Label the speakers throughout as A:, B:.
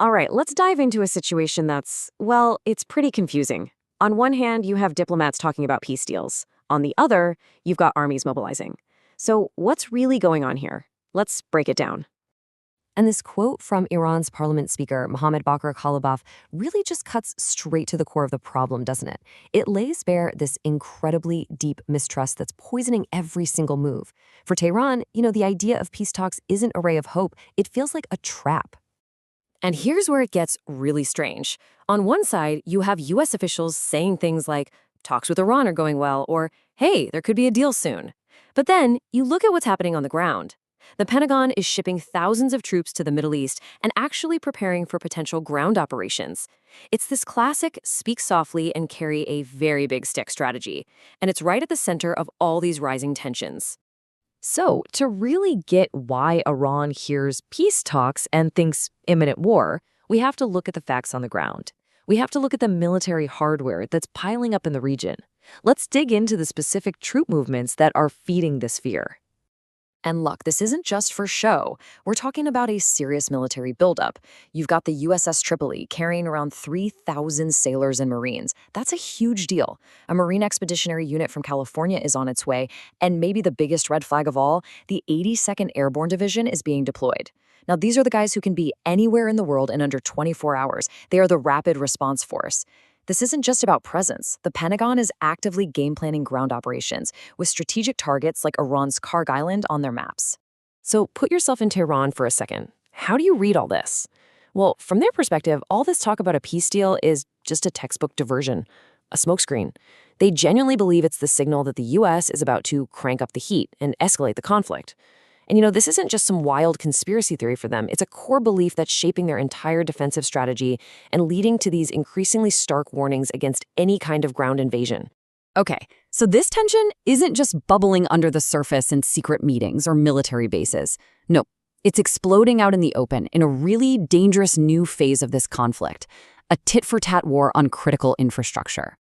A: All right, let's dive into a situation that's, well, it's pretty confusing. On one hand, you have diplomats talking about peace deals. On the other, you've got armies mobilizing. So, what's really going on here? Let's break it down. And this quote from Iran's parliament speaker, Mohammad Bakr Kalibaf, really just cuts straight to the core of the problem, doesn't it? It lays bare this incredibly deep mistrust that's poisoning every single move. For Tehran, the idea of peace talks isn't a ray of hope. It feels like a trap. And here's where it gets really strange. On one side, you have U.S. officials saying things like, talks with Iran are going well, or, hey, there could be a deal soon. But then you look at what's happening on the ground. The Pentagon is shipping thousands of troops to the Middle East and actually preparing for potential ground operations. It's this classic speak softly and carry a very big stick strategy, and it's right at the center of all these rising tensions. So, to really get why Iran hears peace talks and thinks imminent war, we have to look at the facts on the ground. We have to look at the military hardware that's piling up in the region. Let's dig into the specific troop movements that are feeding this fear. And look, this isn't just for show. We're talking about a serious military buildup. You've got the USS Tripoli carrying around 3,000 sailors and Marines. That's a huge deal. A Marine Expeditionary Unit from California is on its way, and maybe the biggest red flag of all, the 82nd Airborne Division is being deployed. Now, these are the guys who can be anywhere in the world in under 24 hours. They are the Rapid Response Force. This isn't just about presence. The Pentagon is actively game planning ground operations with strategic targets like Iran's Karg Island on their maps. So put yourself in Tehran for a second. How do you read all this? Well, from their perspective, all this talk about a peace deal is just a textbook diversion, a smokescreen. They genuinely believe it's the signal that the U.S. is about to crank up the heat and escalate the conflict. And this isn't just some wild conspiracy theory for them. It's a core belief that's shaping their entire defensive strategy and leading to these increasingly stark warnings against any kind of ground invasion.
B: Okay, so this tension isn't just bubbling under the surface in secret meetings or military bases. No, it's exploding out in the open in a really dangerous new phase of this conflict, a tit-for-tat war on critical infrastructure.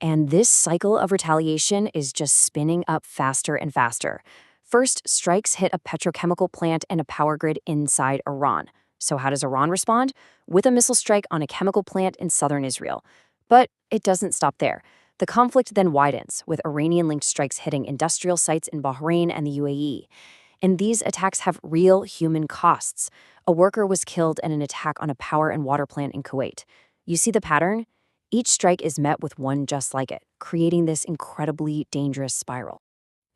C: And this cycle of retaliation is just spinning up faster and faster. First, strikes hit a petrochemical plant and a power grid inside Iran. So how does Iran respond? With a missile strike on a chemical plant in southern Israel. But it doesn't stop there. The conflict then widens, with Iranian-linked strikes hitting industrial sites in Bahrain and the UAE. And these attacks have real human costs. A worker was killed in an attack on a power and water plant in Kuwait. You see the pattern? Each strike is met with one just like it, creating this incredibly dangerous spiral.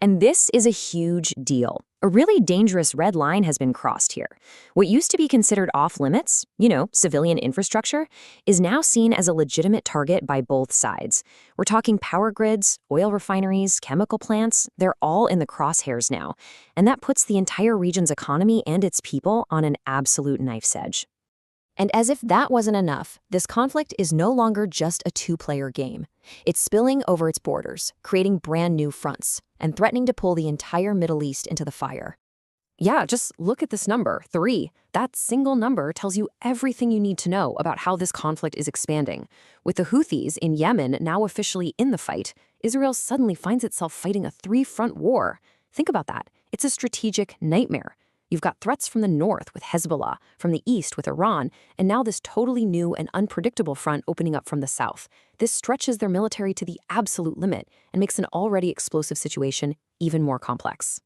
A: And this is a huge deal. A really dangerous red line has been crossed here. What used to be considered off-limits, civilian infrastructure, is now seen as a legitimate target by both sides. We're talking power grids, oil refineries, chemical plants. They're all in the crosshairs now. And that puts the entire region's economy and its people on an absolute knife's edge. And as if that wasn't enough, this conflict is no longer just a two-player game. It's spilling over its borders, creating brand new fronts, and threatening to pull the entire Middle East into the fire. Yeah, just look at this number, 3. That single number tells you everything you need to know about how this conflict is expanding. With the Houthis in Yemen now officially in the fight, Israel suddenly finds itself fighting a 3-front war. Think about that. It's a strategic nightmare. You've got threats from the north with Hezbollah, from the east with Iran, and now this totally new and unpredictable front opening up from the south. This stretches their military to the absolute limit and makes an already explosive situation even more complex.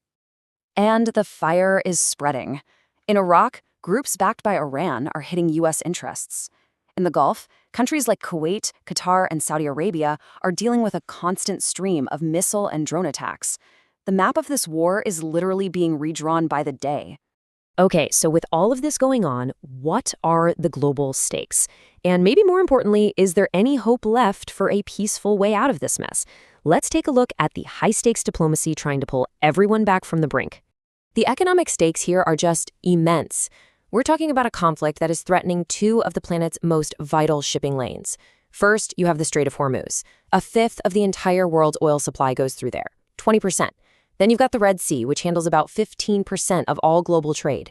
B: And the fire is spreading. In Iraq, groups backed by Iran are hitting U.S. interests. In the Gulf, countries like Kuwait, Qatar, and Saudi Arabia are dealing with a constant stream of missile and drone attacks. The map of this war is literally being redrawn by the day.
A: Okay, so with all of this going on, what are the global stakes? And maybe more importantly, is there any hope left for a peaceful way out of this mess? Let's take a look at the high-stakes diplomacy trying to pull everyone back from the brink. The economic stakes here are just immense. We're talking about a conflict that is threatening 2 of the planet's most vital shipping lanes. First, you have the Strait of Hormuz. A fifth of the entire world's oil supply goes through there, 20%. Then you've got the Red Sea, which handles about 15% of all global trade.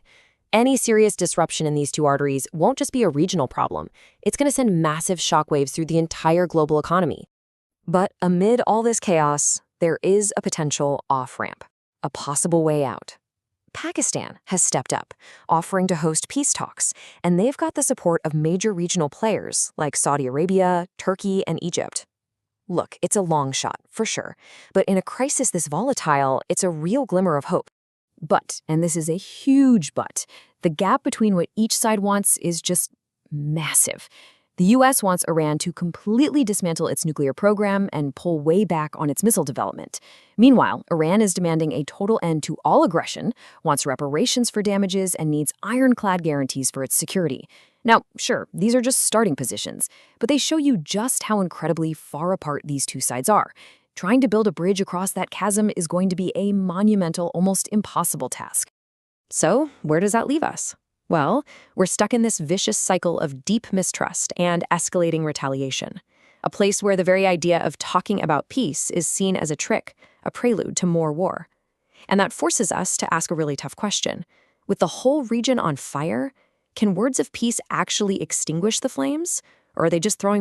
A: Any serious disruption in these 2 arteries won't just be a regional problem. It's going to send massive shockwaves through the entire global economy. But amid all this chaos, there is a potential off-ramp, a possible way out.
C: Pakistan has stepped up, offering to host peace talks, and they've got the support of major regional players like Saudi Arabia, Turkey, and Egypt. Look, it's a long shot, for sure, but in a crisis this volatile, it's a real glimmer of hope. But, and this is a huge but, the gap between what each side wants is just massive. The US wants Iran to completely dismantle its nuclear program and pull way back on its missile development. Meanwhile, Iran is demanding a total end to all aggression, wants reparations for damages, and needs ironclad guarantees for its security. Now, sure, these are just starting positions, but they show you just how incredibly far apart these two sides are. Trying to build a bridge across that chasm is going to be a monumental, almost impossible task. So, where does that leave us? Well, we're stuck in this vicious cycle of deep mistrust and escalating retaliation, a place where the very idea of talking about peace is seen as a trick, a prelude to more war. And that forces us to ask a really tough question. With the whole region on fire, can words of peace actually extinguish the flames? Or are they just throwing